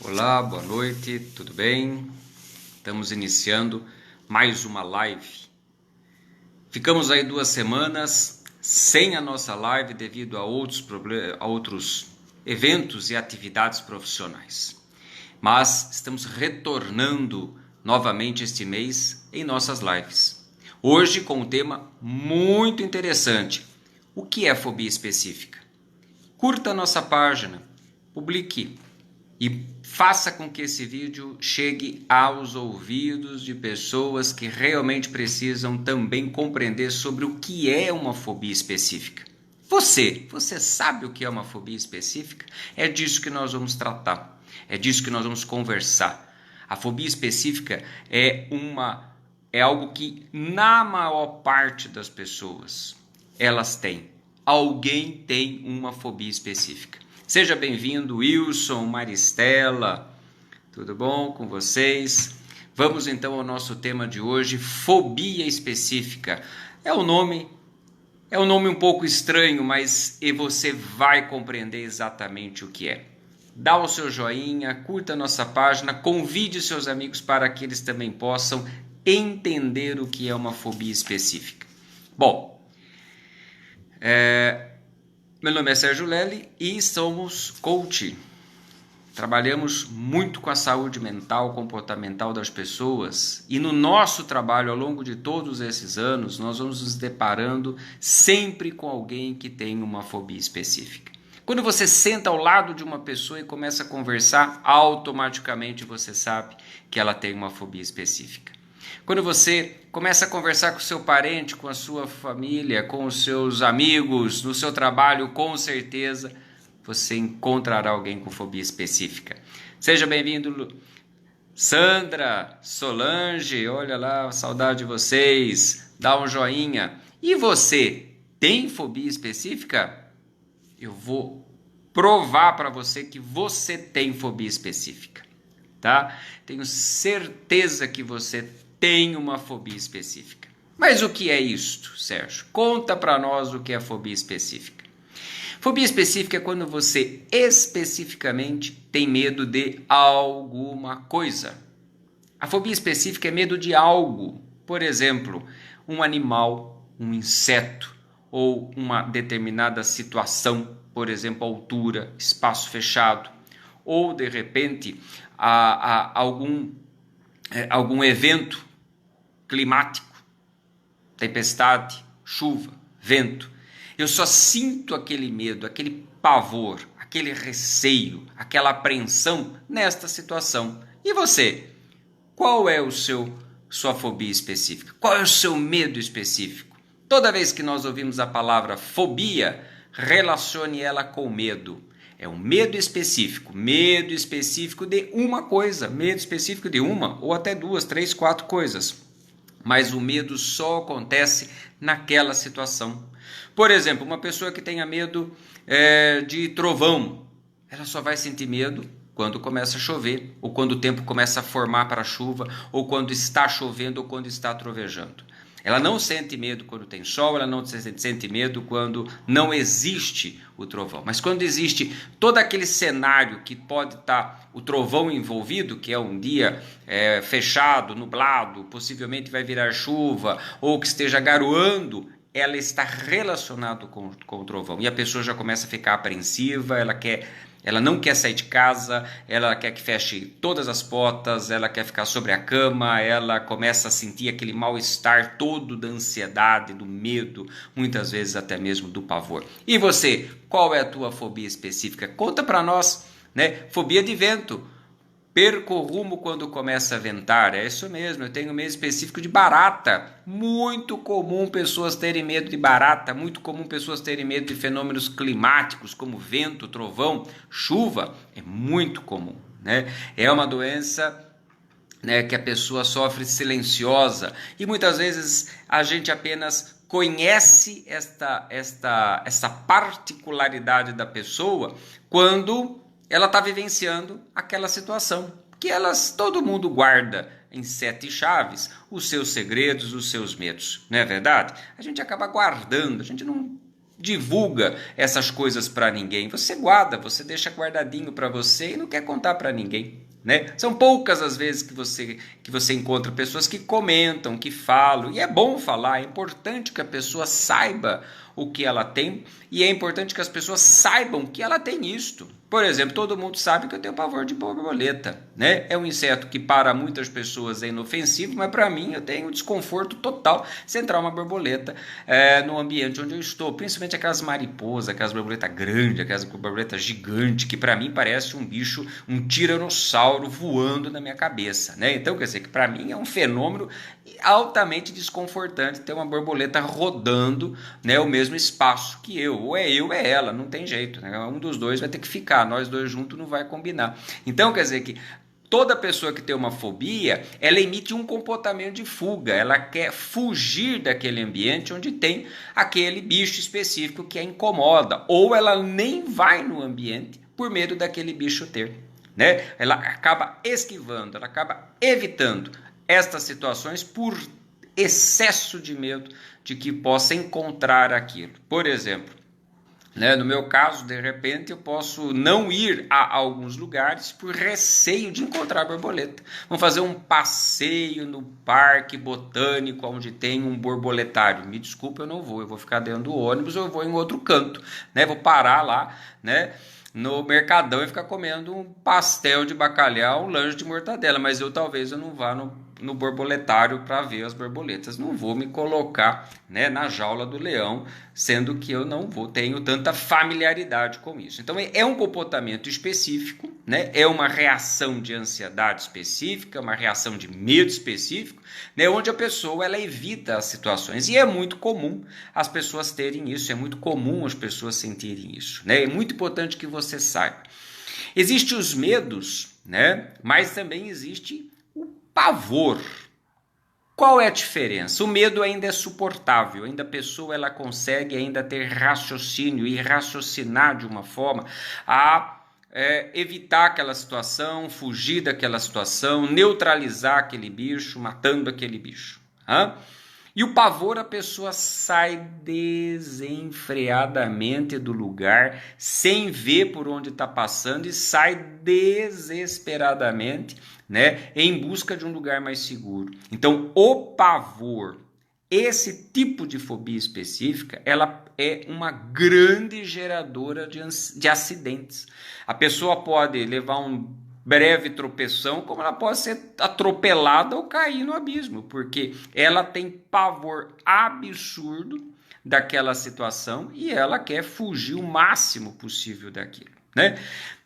Olá, boa noite, tudo bem? Estamos iniciando mais uma live. Ficamos aí 2 semanas sem a nossa live devido a outros eventos e atividades profissionais. Mas estamos retornando novamente este mês em nossas lives. Hoje com um tema muito interessante. O que é fobia específica? Curta a nossa página, publique e faça com que esse vídeo chegue aos ouvidos de pessoas que realmente precisam também compreender sobre o que é uma fobia específica. Você sabe o que é uma fobia específica? É disso que nós vamos tratar, é disso que nós vamos conversar. A fobia específica é algo que na maior parte das pessoas elas têm. Alguém tem uma fobia específica. Seja bem-vindo, Wilson, Maristela, tudo bom com vocês? Vamos então ao nosso tema de hoje, fobia específica. É um nome um pouco estranho, mas você vai compreender exatamente o que é. Dá o seu joinha, curta a nossa página, convide seus amigos para que eles também possam entender o que é uma fobia específica. Bom, meu nome é Sérgio Lely e somos coach. Trabalhamos muito com a saúde mental, comportamental das pessoas e no nosso trabalho ao longo de todos esses anos nós vamos nos deparando sempre com alguém que tem uma fobia específica. Quando você senta ao lado de uma pessoa e começa a conversar, automaticamente você sabe que ela tem uma fobia específica. Quando você começa a conversar com o seu parente, com a sua família, com os seus amigos, no seu trabalho, com certeza você encontrará alguém com fobia específica. Seja bem-vindo, Sandra, Solange, olha lá, saudade de vocês, dá um joinha. E você tem fobia específica? Eu vou provar para você que você tem fobia específica, tá? Tenho certeza que você tem uma fobia específica. Mas o que é isto, Sérgio? Conta para nós o que é fobia específica. Fobia específica é quando você especificamente tem medo de alguma coisa. A fobia específica é medo de algo. Por exemplo, um animal, um inseto ou uma determinada situação, por exemplo, altura, espaço fechado, ou de repente algum evento climático, tempestade, chuva, vento. Eu só sinto aquele medo, aquele pavor, aquele receio, aquela apreensão nesta situação. E você? Qual é sua fobia específica? Qual é o seu medo específico? Toda vez que nós ouvimos a palavra fobia, relacione ela com medo. É um medo específico de uma coisa, medo específico de uma ou até 2, 3, 4 coisas. Mas o medo só acontece naquela situação. Por exemplo, uma pessoa que tenha medo de trovão, ela só vai sentir medo quando começa a chover, ou quando o tempo começa a formar para a chuva, ou quando está chovendo, ou quando está trovejando. Ela não sente medo quando tem sol, ela não sente medo quando não existe o trovão. Mas quando existe todo aquele cenário que pode estar o trovão envolvido, que é um dia fechado, nublado, possivelmente vai virar chuva, ou que esteja garoando, ela está relacionada com o trovão. E a pessoa já começa a ficar apreensiva, ela não quer sair de casa, ela quer que feche todas as portas, ela quer ficar sobre a cama, ela começa a sentir aquele mal-estar todo da ansiedade, do medo, muitas vezes até mesmo do pavor. E você, qual é a tua fobia específica? Conta para nós, né? Fobia de vento. Perco o rumo quando começa a ventar. É isso mesmo, eu tenho medo específico de barata. Muito comum pessoas terem medo de barata, muito comum pessoas terem medo de fenômenos climáticos como vento, trovão, chuva. É muito comum, né? É uma doença, né, que a pessoa sofre silenciosa e muitas vezes a gente apenas conhece essa particularidade da pessoa quando ela está vivenciando aquela situação, que todo mundo guarda em 7 chaves os seus segredos, os seus medos, não é verdade? A gente acaba guardando, a gente não divulga essas coisas para ninguém. Você guarda, você deixa guardadinho para você e não quer contar para ninguém. Né? São poucas as vezes que você encontra pessoas que comentam, que falam, e é bom falar, é importante que a pessoa saiba o que ela tem, e é importante que as pessoas saibam que ela tem isto. Por exemplo, todo mundo sabe que eu tenho pavor de borboleta, né? É um inseto que para muitas pessoas é inofensivo, mas para mim eu tenho desconforto total se entrar uma borboleta no ambiente onde eu estou, principalmente aquelas mariposas, aquelas borboletas grandes, aquelas borboletas gigantes, que para mim parece um bicho, um tiranossauro voando na minha cabeça, né? Então, quer dizer, que para mim é um fenômeno altamente desconfortante ter uma borboleta rodando, né, o mesmo espaço que eu, ou é eu, é ela, não tem jeito, né? Um dos dois vai ter que ficar, nós dois juntos não vai combinar. Então, quer dizer que toda pessoa que tem uma fobia, ela emite um comportamento de fuga, ela quer fugir daquele ambiente onde tem aquele bicho específico que a incomoda, ou ela nem vai no ambiente por medo daquele bicho ter, né? Ela acaba esquivando, ela acaba evitando estas situações por excesso de medo de que possa encontrar aquilo. Por exemplo, né, no meu caso, de repente eu posso não ir a alguns lugares por receio de encontrar borboleta. Vamos fazer um passeio no parque botânico onde tem um borboletário. Me desculpa, eu não vou. Eu vou ficar dentro do ônibus ou eu vou em outro canto, né? Vou parar lá, né, no Mercadão e ficar comendo um pastel de bacalhau, um lanche de mortadela, mas talvez eu não vá no borboletário para ver as borboletas. Não vou me colocar, né, na jaula do leão, sendo que eu não tenho tanta familiaridade com isso. Então é um comportamento específico, né? É uma reação de ansiedade específica, uma reação de medo específico, né, onde a pessoa ela evita as situações. E é muito comum as pessoas terem isso, é muito comum as pessoas sentirem isso, né? É muito importante que você saiba. Existem os medos, né? Mas também existe o pavor. Qual é a diferença? O medo ainda é suportável, ainda a pessoa ela consegue ainda ter raciocínio e raciocinar de uma forma a evitar aquela situação, fugir daquela situação, neutralizar aquele bicho, matando aquele bicho. E o pavor, a pessoa sai desenfreadamente do lugar, sem ver por onde está passando e sai desesperadamente, né, em busca de um lugar mais seguro. Então, o pavor, esse tipo de fobia específica, ela é uma grande geradora de acidentes. A pessoa pode levar um breve tropeção, como ela pode ser atropelada ou cair no abismo, porque ela tem pavor absurdo daquela situação e ela quer fugir o máximo possível daquilo, né?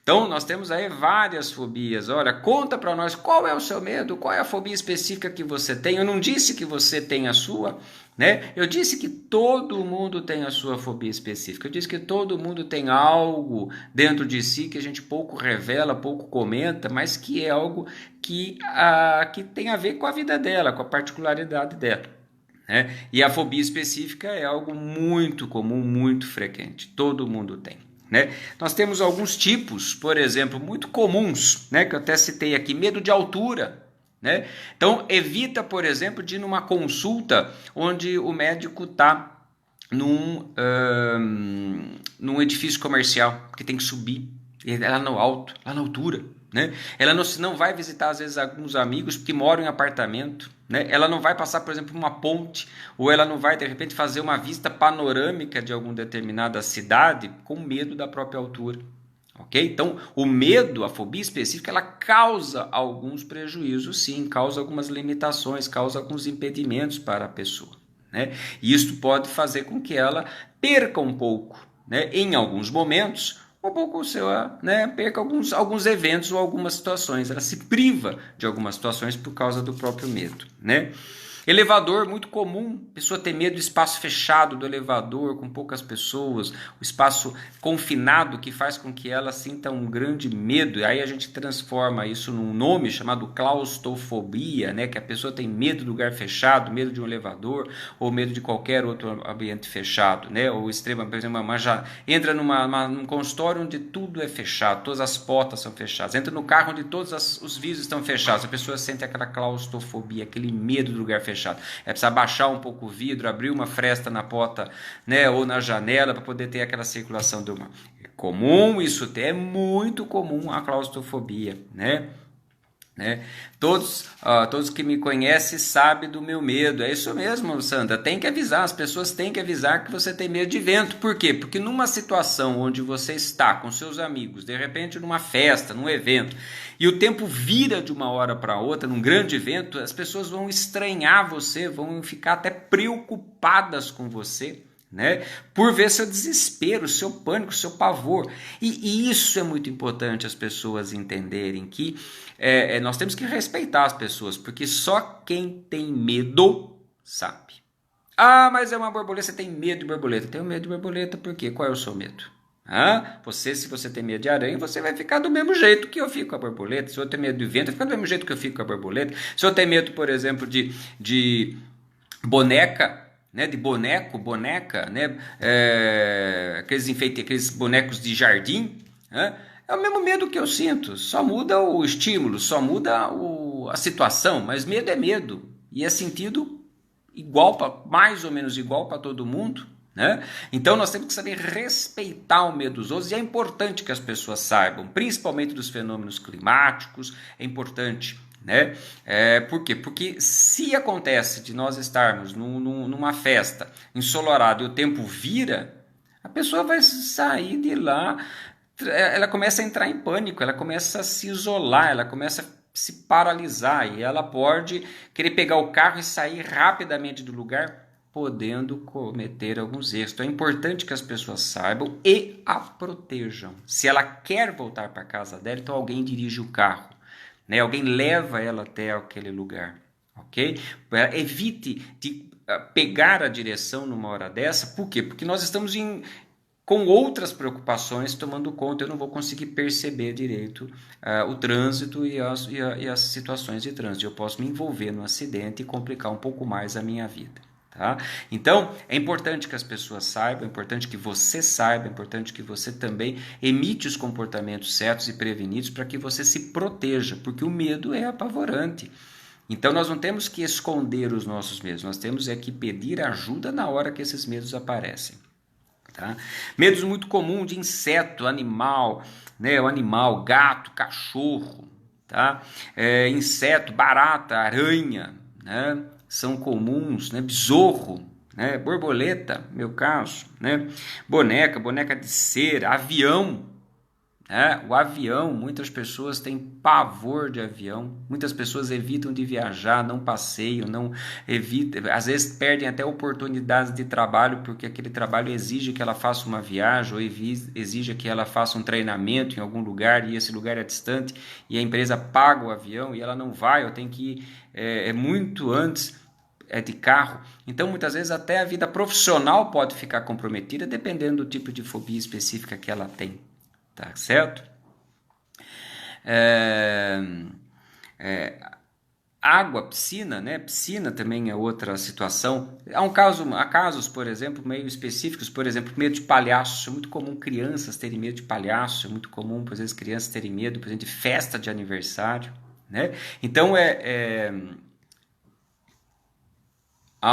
Então, nós temos aí várias fobias. Olha, conta para nós qual é o seu medo, qual é a fobia específica que você tem. Eu não disse que você tem a sua, né? Eu disse que todo mundo tem a sua fobia específica. Eu disse que todo mundo tem algo dentro de si que a gente pouco revela, pouco comenta, mas que é algo que tem a ver com a vida dela, com a particularidade dela, né? E a fobia específica é algo muito comum, muito frequente. Todo mundo tem, né? Nós temos alguns tipos, por exemplo, muito comuns, né, que eu até citei aqui, medo de altura, né? Então evita, por exemplo, de ir numa consulta onde o médico está num edifício comercial, que tem que subir lá no alto, lá na altura, né? Ela não vai visitar às vezes alguns amigos que moram em apartamento, né? Ela não vai passar, por exemplo, uma ponte, ou ela não vai de repente fazer uma vista panorâmica de alguma determinada cidade com medo da própria altura, ok? Então o medo, a fobia específica, ela causa alguns prejuízos, sim, causa algumas limitações, causa alguns impedimentos para a pessoa, né? E isso pode fazer com que ela perca um pouco, né, em alguns momentos, um pouco o seu, né, perca alguns eventos ou algumas situações. Ela se priva de algumas situações por causa do próprio medo, né? Elevador, muito comum, a pessoa ter medo do espaço fechado do elevador, com poucas pessoas, o espaço confinado que faz com que ela sinta um grande medo, e aí a gente transforma isso num nome chamado claustrofobia, né? Que a pessoa tem medo do lugar fechado, medo de um elevador, ou medo de qualquer outro ambiente fechado, né? Ou extrema, por exemplo, já entra num consultório onde tudo é fechado, todas as portas são fechadas, entra no carro onde todos os vidros estão fechados, a pessoa sente aquela claustrofobia, aquele medo do lugar fechado. fechado. É preciso abaixar um pouco o vidro, abrir uma fresta na porta, né, ou na janela para poder ter aquela circulação do ar. É comum isso, é muito comum a claustrofobia, né? Todos que me conhecem sabem do meu medo. É isso mesmo, Sandra. Tem que avisar, as pessoas têm que avisar que você tem medo de vento. Por quê? Porque numa situação onde você está com seus amigos, de repente numa festa, num evento, e o tempo vira de uma hora para outra, num grande evento, as pessoas vão estranhar você, vão ficar até preocupadas com você, né? Por ver seu desespero, seu pânico, seu pavor. E isso é muito importante as pessoas entenderem que nós temos que respeitar as pessoas, porque só quem tem medo sabe. Ah, mas é uma borboleta, você tem medo de borboleta. Eu tenho medo de borboleta, por quê? Qual é o seu medo? Se você tem medo de aranha, você vai ficar do mesmo jeito que eu fico com a borboleta. Se eu tenho medo de vento, vai ficar do mesmo jeito que eu fico com a borboleta. Se eu tenho medo, por exemplo, de boneca, né, de boneca, né, aqueles bonecos de jardim, né, é o mesmo medo que eu sinto, só muda o estímulo, só muda a situação, mas medo é medo, e é sentido igual, mais ou menos igual para todo mundo, né? Então nós temos que saber respeitar o medo dos outros, e é importante que as pessoas saibam, principalmente dos fenômenos climáticos, é importante, né? Por quê? Porque se acontece de nós estarmos numa festa ensolarada e o tempo vira, a pessoa vai sair de lá, ela começa a entrar em pânico, ela começa a se isolar, ela começa a se paralisar e ela pode querer pegar o carro e sair rapidamente do lugar, podendo cometer alguns erros. Então é importante que as pessoas saibam e a protejam. Se ela quer voltar para casa dela, então alguém dirige o carro, né? Alguém leva ela até aquele lugar, ok? Evite de pegar a direção numa hora dessa. Por quê? Porque nós estamos com outras preocupações tomando conta, eu não vou conseguir perceber direito o trânsito e as situações de trânsito. Eu posso me envolver no acidente e complicar um pouco mais a minha vida. Tá? Então, é importante que as pessoas saibam, é importante que você saiba, é importante que você também emite os comportamentos certos e prevenidos para que você se proteja, porque o medo é apavorante. Então, nós não temos que esconder os nossos medos, nós temos que pedir ajuda na hora que esses medos aparecem. Tá? Medos muito comuns de inseto, animal, né? O animal, gato, cachorro, tá? Inseto, barata, aranha, né? São comuns, né? Besouro, né? Borboleta, meu caso, né? Boneca de cera, avião, né? O avião, muitas pessoas têm pavor de avião, muitas pessoas evitam de viajar, não passeiam, não evitam, às vezes perdem até oportunidades de trabalho porque aquele trabalho exige que ela faça uma viagem ou exige que ela faça um treinamento em algum lugar e esse lugar é distante e a empresa paga o avião e ela não vai, ou tem que ir muito antes, de carro. Então muitas vezes até a vida profissional pode ficar comprometida dependendo do tipo de fobia específica que ela tem. Tá certo? Água, piscina, né? Piscina também é outra situação. Há casos, por exemplo, meio específicos, por exemplo, medo de palhaço. É muito comum crianças terem medo de palhaço, é muito comum, às vezes, crianças terem medo, por exemplo, de festa de aniversário, né? Então, há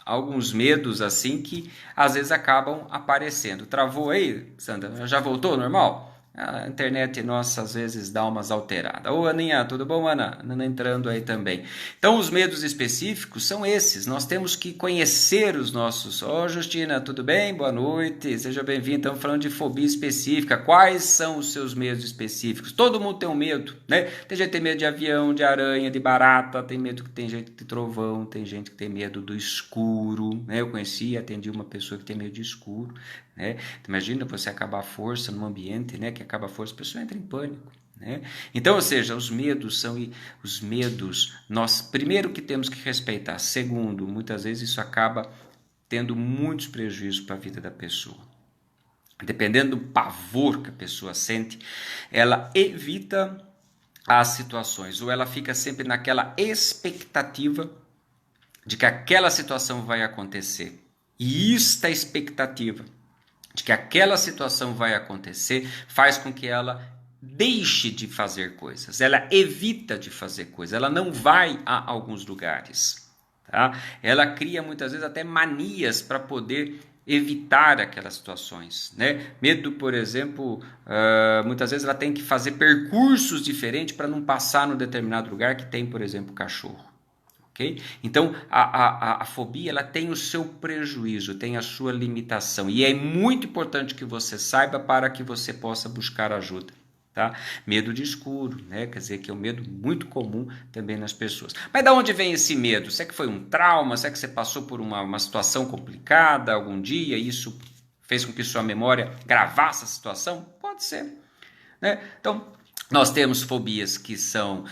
alguns medos assim que às vezes acabam aparecendo. Travou aí, Sandra? Já voltou normal? A internet nossa às vezes dá umas alteradas. Ô Aninha, tudo bom, Ana? Ana entrando aí também. Então os medos específicos são esses. Nós temos que conhecer os nossos... Ô Justina, tudo bem? Boa noite. Seja bem-vindo. Estamos falando de fobia específica. Quais são os seus medos específicos? Todo mundo tem um medo, né? Tem gente que tem medo de avião, de aranha, de barata. Tem gente de trovão. Tem gente que tem medo do escuro, né? Eu atendi uma pessoa que tem medo de escuro, né? Imagina você acabar a força num ambiente, né, que acaba a força, a pessoa entra em pânico, né? Então, ou seja, os medos, nós primeiro que temos que respeitar, segundo, muitas vezes isso acaba tendo muitos prejuízos para a vida da pessoa. Dependendo do pavor que a pessoa sente, ela evita as situações, ou ela fica sempre naquela expectativa de que aquela situação vai acontecer. E esta expectativa de que aquela situação vai acontecer faz com que ela deixe de fazer coisas, ela evita de fazer coisas, ela não vai a alguns lugares, tá? Ela cria muitas vezes até manias para poder evitar aquelas situações, né? Medo, por exemplo, muitas vezes ela tem que fazer percursos diferentes para não passar num determinado lugar que tem, por exemplo, cachorro. Okay? Então, a fobia ela tem o seu prejuízo, tem a sua limitação. E é muito importante que você saiba para que você possa buscar ajuda. Tá? Medo de escuro, né? Quer dizer que é um medo muito comum também nas pessoas. Mas de onde vem esse medo? Será que foi um trauma? Será que você passou por uma situação complicada algum dia e isso fez com que sua memória gravasse a situação? Pode ser. Né? Então, nós temos fobias que são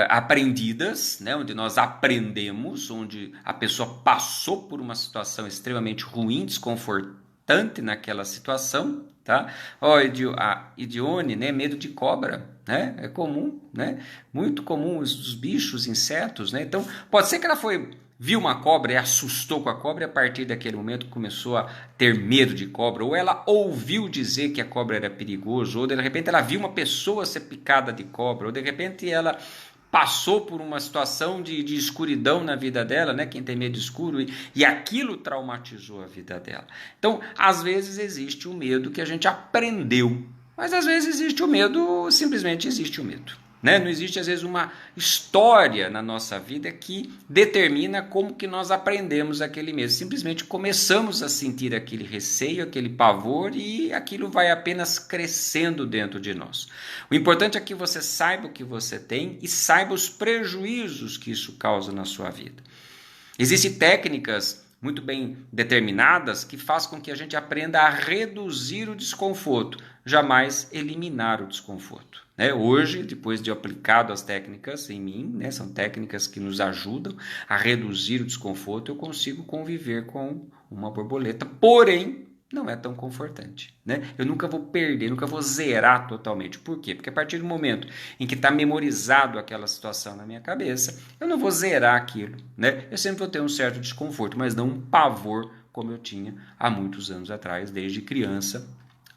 aprendidas, né? Onde nós aprendemos, onde a pessoa passou por uma situação extremamente ruim, desconfortante naquela situação. Tá? A Idione, né? Medo de cobra, né? É comum, né? Muito comum os bichos, insetos, né? Então, pode ser que ela viu uma cobra e assustou com a cobra e a partir daquele momento começou a ter medo de cobra, ou ela ouviu dizer que a cobra era perigoso, ou de repente ela viu uma pessoa ser picada de cobra, ou de repente ela passou por uma situação de escuridão na vida dela, né? Quem tem medo de escuro, e aquilo traumatizou a vida dela. Então, às vezes existe o medo que a gente aprendeu, mas às vezes existe o medo, simplesmente existe o medo. Né? Não existe, às vezes, uma história na nossa vida que determina como que nós aprendemos aquele medo. Simplesmente começamos a sentir aquele receio, aquele pavor e aquilo vai apenas crescendo dentro de nós. O importante é que você saiba o que você tem e saiba os prejuízos que isso causa na sua vida. Existem técnicas muito bem determinadas que fazem com que a gente aprenda a reduzir o desconforto, jamais eliminar o desconforto. Né? Hoje, depois de aplicado as técnicas em mim, né, são técnicas que nos ajudam a reduzir o desconforto, eu consigo conviver com uma borboleta, porém, não é tão confortante. Né? Eu nunca vou perder, nunca vou zerar totalmente. Por quê? Porque a partir do momento em que está memorizado aquela situação na minha cabeça, eu não vou zerar aquilo. Né? Eu sempre vou ter um certo desconforto, mas não um pavor como eu tinha há muitos anos atrás, desde criança,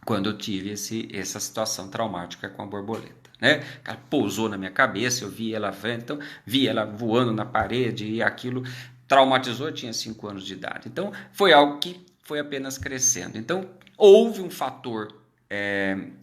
quando eu tive essa situação traumática com a borboleta. Né? Ela pousou na minha cabeça, eu vi ela vendo, então vi ela voando na parede e aquilo traumatizou, eu tinha 5 anos de idade. Então foi algo que foi apenas crescendo. Então houve um fator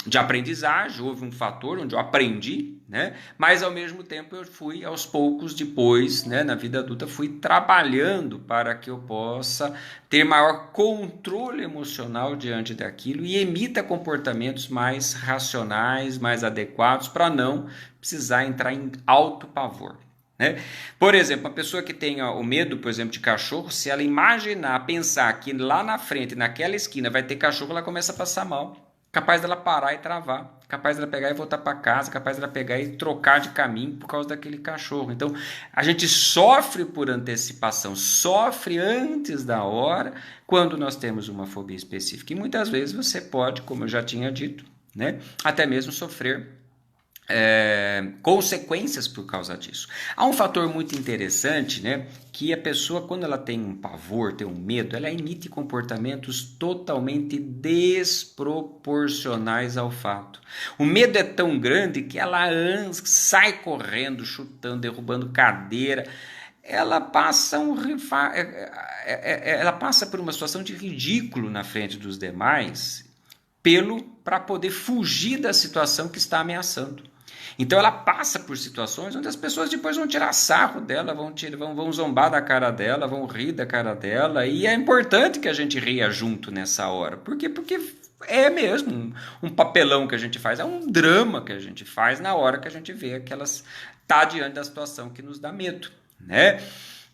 de aprendizagem, houve um fator onde eu aprendi, né? Mas ao mesmo tempo eu fui aos poucos depois, né, na vida adulta, fui trabalhando para que eu possa ter maior controle emocional diante daquilo e emita comportamentos mais racionais, mais adequados para não precisar entrar em alto pavor. Né? Por exemplo, uma pessoa que tenha o medo, por exemplo, de cachorro, se ela imaginar, pensar que lá na frente, naquela esquina, vai ter cachorro, ela começa a passar mal. Capaz dela parar e travar, capaz dela pegar e voltar para casa, capaz dela pegar e trocar de caminho por causa daquele cachorro. Então, a gente sofre por antecipação, sofre antes da hora quando nós temos uma fobia específica. E muitas vezes você pode, como eu já tinha dito, né, até mesmo sofrer consequências por causa disso. Há um fator muito interessante, né, que a pessoa, quando ela tem um pavor, tem um medo, ela emite comportamentos totalmente desproporcionais ao fato. O medo é tão grande que ela sai correndo, chutando, derrubando cadeira. Ela passa por uma situação de ridículo na frente dos demais, para poder fugir da situação que está ameaçando. Então ela passa por situações onde as pessoas depois vão tirar sarro dela, vão zombar da cara dela, vão rir da cara dela, e é importante que a gente ria junto nessa hora. Por quê? Porque é mesmo um papelão que a gente faz, é um drama que a gente faz na hora que a gente vê que elas tá diante da situação que nos dá medo, né?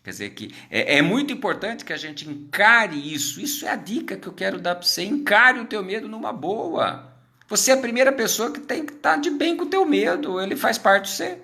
Quer dizer que é muito importante que a gente encare isso. Isso é a dica que eu quero dar para você. Encare o teu medo numa boa. Você é a primeira pessoa que tem que estar de bem com o teu medo. Ele faz parte de você.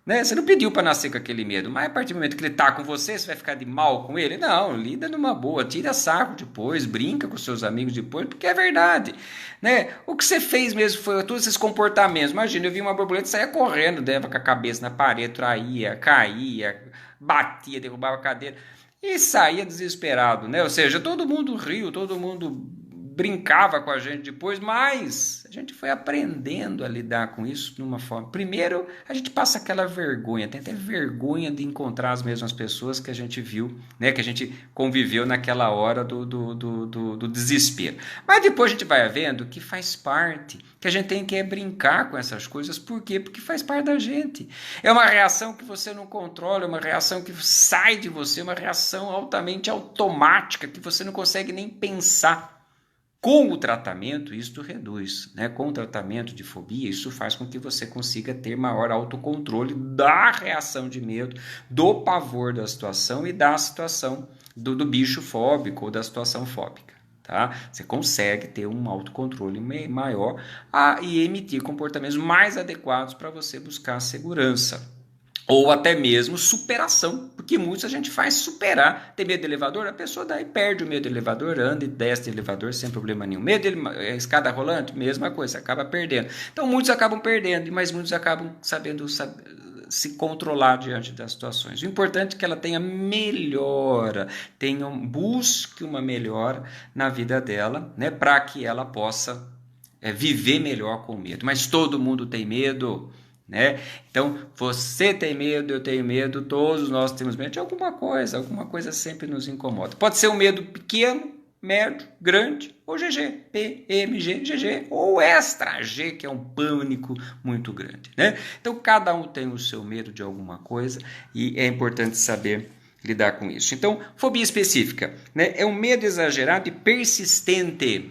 Né? Você não pediu para nascer com aquele medo, mas a partir do momento que ele está com você, você vai ficar de mal com ele? Não, lida numa boa, tira sarro depois, brinca com seus amigos depois, porque é verdade. Né? O que você fez mesmo foi todos esses comportamentos. Imagina, eu vi uma borboleta e saía correndo, dava com a cabeça na parede, traía, caía, batia, derrubava a cadeira e saía desesperado. Né? Ou seja, todo mundo riu, todo mundo brincava com a gente depois, mas a gente foi aprendendo a lidar com isso de uma forma. Primeiro, a gente passa aquela vergonha, tem até vergonha de encontrar as mesmas pessoas que a gente viu, né, que a gente conviveu naquela hora do desespero. Mas depois a gente vai vendo que faz parte, que a gente tem que brincar com essas coisas. Por quê? Porque faz parte da gente. É uma reação que você não controla, é uma reação que sai de você, uma reação altamente automática, que você não consegue nem pensar. Com o tratamento, isso reduz, né? Com o tratamento de fobia, isso faz com que você consiga ter maior autocontrole da reação de medo, do pavor da situação e da situação do bicho fóbico ou da situação fóbica. Tá? Você consegue ter um autocontrole maior e emitir comportamentos mais adequados para você buscar segurança. Ou até mesmo superação, porque muitos a gente faz superar. Tem medo de elevador? A pessoa daí perde o medo de elevador, anda e desce de elevador sem problema nenhum. Medo de escada rolante? Mesma coisa, acaba perdendo. Então muitos acabam perdendo, mas muitos acabam sabendo se controlar diante das situações. O importante é que ela tenha melhora, busque uma melhora na vida dela, né, para que ela possa viver melhor com medo. Mas todo mundo tem medo, né? Então, você tem medo, eu tenho medo, todos nós temos medo de alguma coisa sempre nos incomoda. Pode ser um medo pequeno, médio, grande, ou GG, PMG, GG, ou extra G, que é um pânico muito grande, né? Então, cada um tem o seu medo de alguma coisa e é importante saber lidar com isso. Então, fobia específica, né? É um medo exagerado e persistente,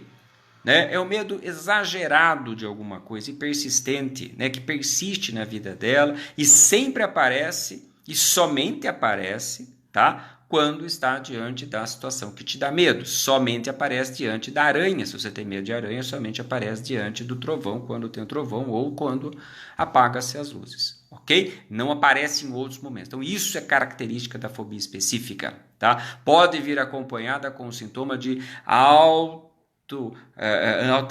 né? É um medo exagerado de alguma coisa e persistente, né? Que persiste na vida dela e sempre aparece e somente aparece, tá? Quando está diante da situação que te dá medo. Somente aparece diante da aranha. Se você tem medo de aranha, somente aparece diante do trovão, quando tem o trovão ou quando apaga-se as luzes, ok? Não aparece em outros momentos. Então, isso é característica da fobia específica, tá? Pode vir acompanhada com o sintoma de alta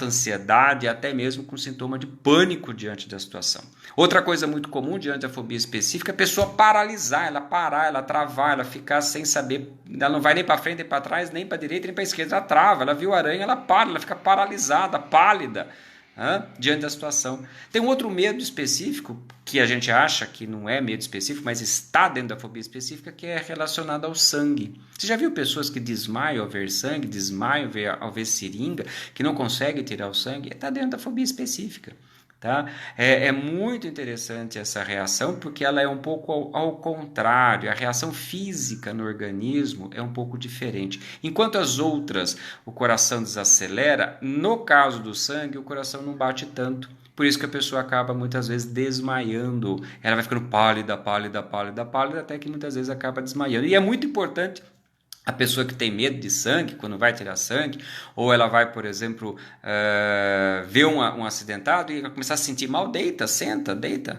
ansiedade, até mesmo com sintoma de pânico diante da situação. Outra coisa muito comum diante da fobia específica é a pessoa paralisar, ela parar, ela travar, ela ficar sem saber, ela não vai nem para frente, nem para trás, nem para direita, nem para esquerda, ela trava, ela viu a aranha, ela para, ela fica paralisada, pálida, diante da situação. Tem um outro medo específico que a gente acha que não é medo específico, mas está dentro da fobia específica, que é relacionado ao sangue. Você já viu pessoas que desmaiam ao ver sangue, desmaiam ao ver seringa, que não conseguem tirar o sangue? Está dentro da fobia específica. Tá? É muito interessante essa reação, porque ela é um pouco ao contrário. A reação física no organismo é um pouco diferente. Enquanto as outras, o coração desacelera, no caso do sangue, o coração não bate tanto. Por isso que a pessoa acaba muitas vezes desmaiando. Ela vai ficando pálida, até que muitas vezes acaba desmaiando. E é muito importante a pessoa que tem medo de sangue, quando vai tirar sangue, ou ela vai, por exemplo, ver um acidentado e começar a se sentir mal, deita, senta, deita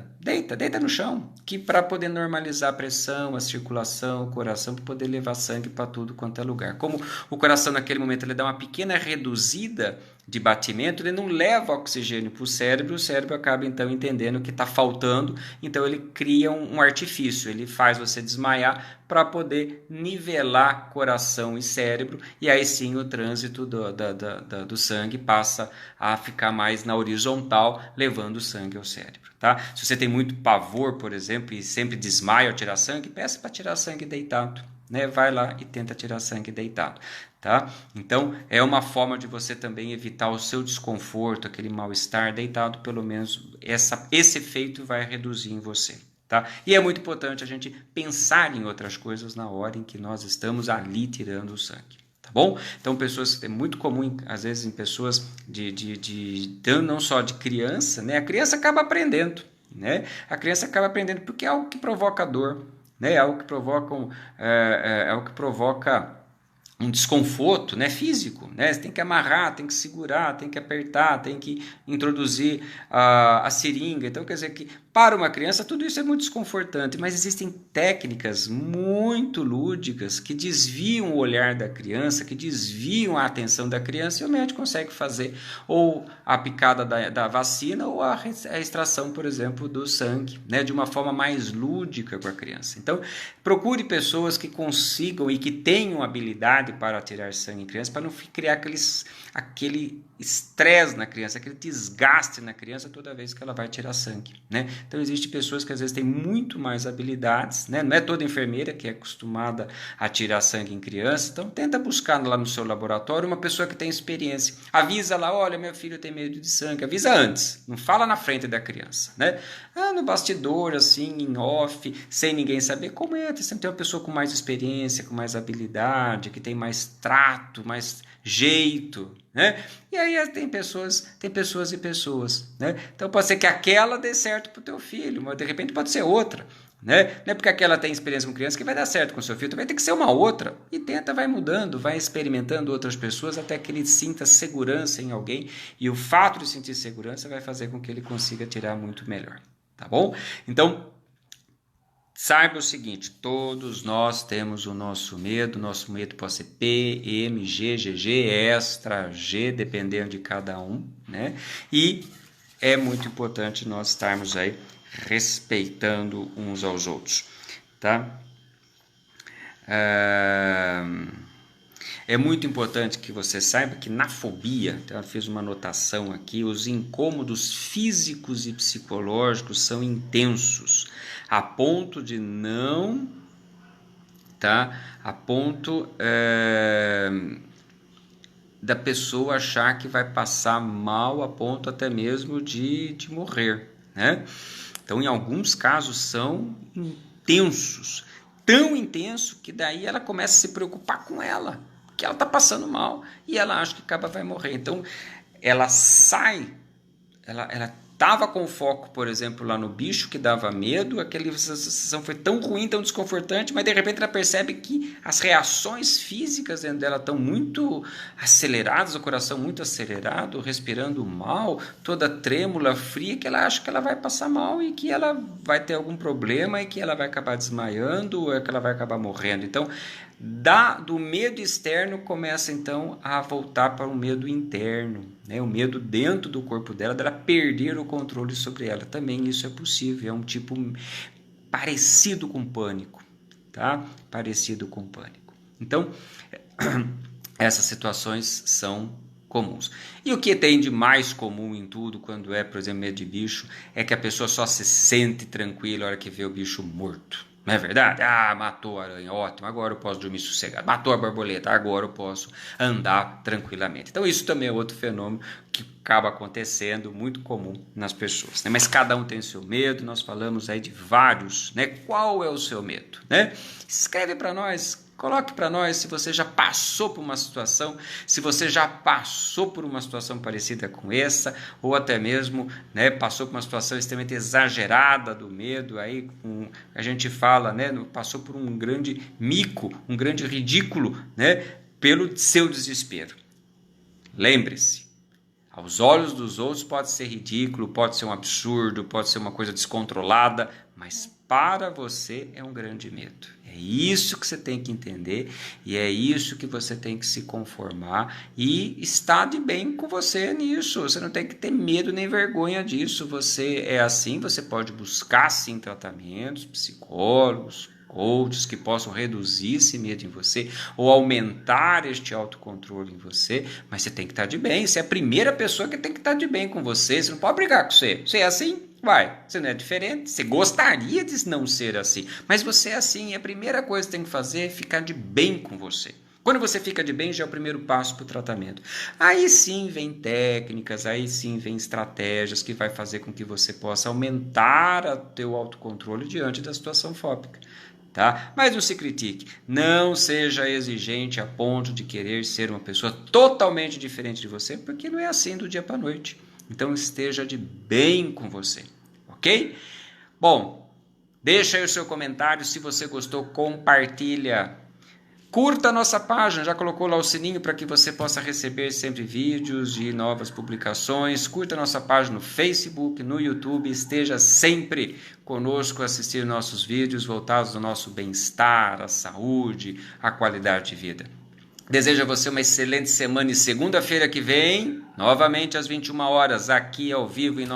no chão, que para poder normalizar a pressão, a circulação, o coração, para poder levar sangue para tudo quanto é lugar. Como o coração naquele momento ele dá uma pequena reduzida de batimento, ele não leva oxigênio para o cérebro acaba então entendendo que está faltando, então ele cria um artifício, ele faz você desmaiar para poder nivelar coração e cérebro, e aí sim o trânsito do sangue passa a ficar mais na horizontal, levando o sangue ao cérebro. Tá? Se você tem muito pavor, por exemplo, e sempre desmaia ao tirar sangue, peça para tirar sangue deitado. Né? Vai lá e tenta tirar sangue deitado. Tá? Então, é uma forma de você também evitar o seu desconforto, aquele mal-estar deitado, pelo menos esse efeito vai reduzir em você. Tá? E é muito importante a gente pensar em outras coisas na hora em que nós estamos ali tirando o sangue. Tá bom? Então, pessoas, é muito comum, às vezes, em pessoas não só de criança, né? A criança acaba aprendendo, né? A criança acaba aprendendo porque é algo que provoca dor, né? É algo que provoca um desconforto, né, físico, né? Você tem que amarrar, tem que segurar, tem que apertar, tem que introduzir a seringa. Então, quer dizer que para uma criança tudo isso é muito desconfortante, mas existem técnicas muito lúdicas que desviam o olhar da criança, que desviam a atenção da criança, e o médico consegue fazer ou a picada da vacina ou a extração, por exemplo, do sangue, né, de uma forma mais lúdica com a criança. Então, procure pessoas que consigam e que tenham habilidade habilidade para tirar sangue em criança, para não criar aquele estresse na criança, aquele desgaste na criança toda vez que ela vai tirar sangue, né? Então, existem pessoas que às vezes têm muito mais habilidades, né? Não é toda enfermeira que é acostumada a tirar sangue em criança, então tenta buscar lá no seu laboratório uma pessoa que tem experiência. Avisa lá, olha, meu filho tem medo de sangue, avisa antes, não fala na frente da criança, né? No bastidor, assim, em off, sem ninguém saber como é, sempre tem uma pessoa com mais experiência, com mais habilidade, que tem mais trato, mais jeito, né? E aí tem pessoas e pessoas, né? Então pode ser que aquela dê certo pro teu filho, mas de repente pode ser outra, né? Não é porque aquela tem experiência com criança que vai dar certo com o seu filho, vai ter que ser uma outra, e tenta, vai mudando, vai experimentando outras pessoas até que ele sinta segurança em alguém, e o fato de sentir segurança vai fazer com que ele consiga tirar muito melhor, tá bom? Então, saiba o seguinte, todos nós temos o nosso medo pode ser P, M, G, GG, extra, G, dependendo de cada um, né? E é muito importante nós estarmos aí respeitando uns aos outros, tá? É muito importante que você saiba que na fobia, então eu fiz uma anotação aqui, os incômodos físicos e psicológicos são intensos, a ponto de não, tá? A ponto da pessoa achar que vai passar mal, a ponto até mesmo de morrer, né? Então, em alguns casos são intensos, tão intenso que daí ela começa a se preocupar com ela, que ela está passando mal e ela acha que vai morrer. Então, ela sai, ela estava com foco, por exemplo, lá no bicho que dava medo, aquela sensação foi tão ruim, tão desconfortante, mas de repente ela percebe que as reações físicas dentro dela estão muito aceleradas, o coração muito acelerado, respirando mal, toda trêmula, fria, que ela acha que ela vai passar mal e que ela vai ter algum problema e que ela vai acabar desmaiando ou que ela vai acabar morrendo. Então, do medo externo começa então a voltar para o medo interno, né? O medo dentro do corpo dela perder o controle sobre ela. Também isso é possível, é um tipo parecido com pânico, tá? Parecido com pânico. Então, essas situações são comuns. E o que tem de mais comum em tudo, quando é, por exemplo, medo de bicho, é que a pessoa só se sente tranquila na hora que vê o bicho morto. Não é verdade? Matou a aranha, ótimo, agora eu posso dormir sossegado. Matou a borboleta, agora eu posso andar tranquilamente. Então isso também é outro fenômeno que acaba acontecendo, muito comum nas pessoas, né? Mas cada um tem o seu medo, nós falamos aí de vários, né? Qual é o seu medo, né? Escreve para nós. Coloque para nós se você já passou por uma situação, se você já passou por uma situação parecida com essa, ou até mesmo, né, passou por uma situação extremamente exagerada do medo, aí a gente fala, né, passou por um grande mico, um grande ridículo, né, pelo seu desespero. Lembre-se, aos olhos dos outros pode ser ridículo, pode ser um absurdo, pode ser uma coisa descontrolada, mas para você é um grande medo. É isso que você tem que entender e é isso que você tem que se conformar e estar de bem com você nisso. Você não tem que ter medo nem vergonha disso. Você é assim, você pode buscar sim tratamentos, psicólogos, coaches que possam reduzir esse medo em você ou aumentar este autocontrole em você, mas você tem que estar de bem. Você é a primeira pessoa que tem que estar de bem com você. Você não pode brigar com você. Você é assim? Você não é diferente, você gostaria de não ser assim, mas você é assim, e a primeira coisa que tem que fazer é ficar de bem com você. Quando você fica de bem, já é o primeiro passo para o tratamento. Aí sim vem técnicas, aí sim vem estratégias que vai fazer com que você possa aumentar o teu autocontrole diante da situação fóbica. Tá? Mas não se critique, não seja exigente a ponto de querer ser uma pessoa totalmente diferente de você, porque não é assim do dia para a noite. Então esteja de bem com você, ok? Bom, deixa aí o seu comentário, se você gostou, compartilha. Curta a nossa página, já colocou lá o sininho para que você possa receber sempre vídeos e novas publicações. Curta a nossa página no Facebook, no YouTube, esteja sempre conosco assistindo nossos vídeos voltados ao nosso bem-estar, à saúde, à qualidade de vida. Desejo a você uma excelente semana e segunda-feira que vem, novamente às 21 horas, aqui ao vivo em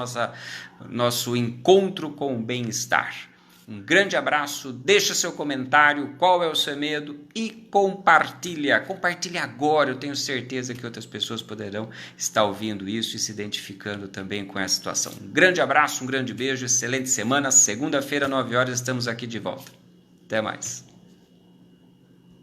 nosso encontro com o bem-estar. Um grande abraço, deixa seu comentário, qual é o seu medo e compartilha. Compartilha agora, eu tenho certeza que outras pessoas poderão estar ouvindo isso e se identificando também com essa situação. Um grande abraço, um grande beijo, excelente semana. Segunda-feira, 9 horas, estamos aqui de volta. Até mais.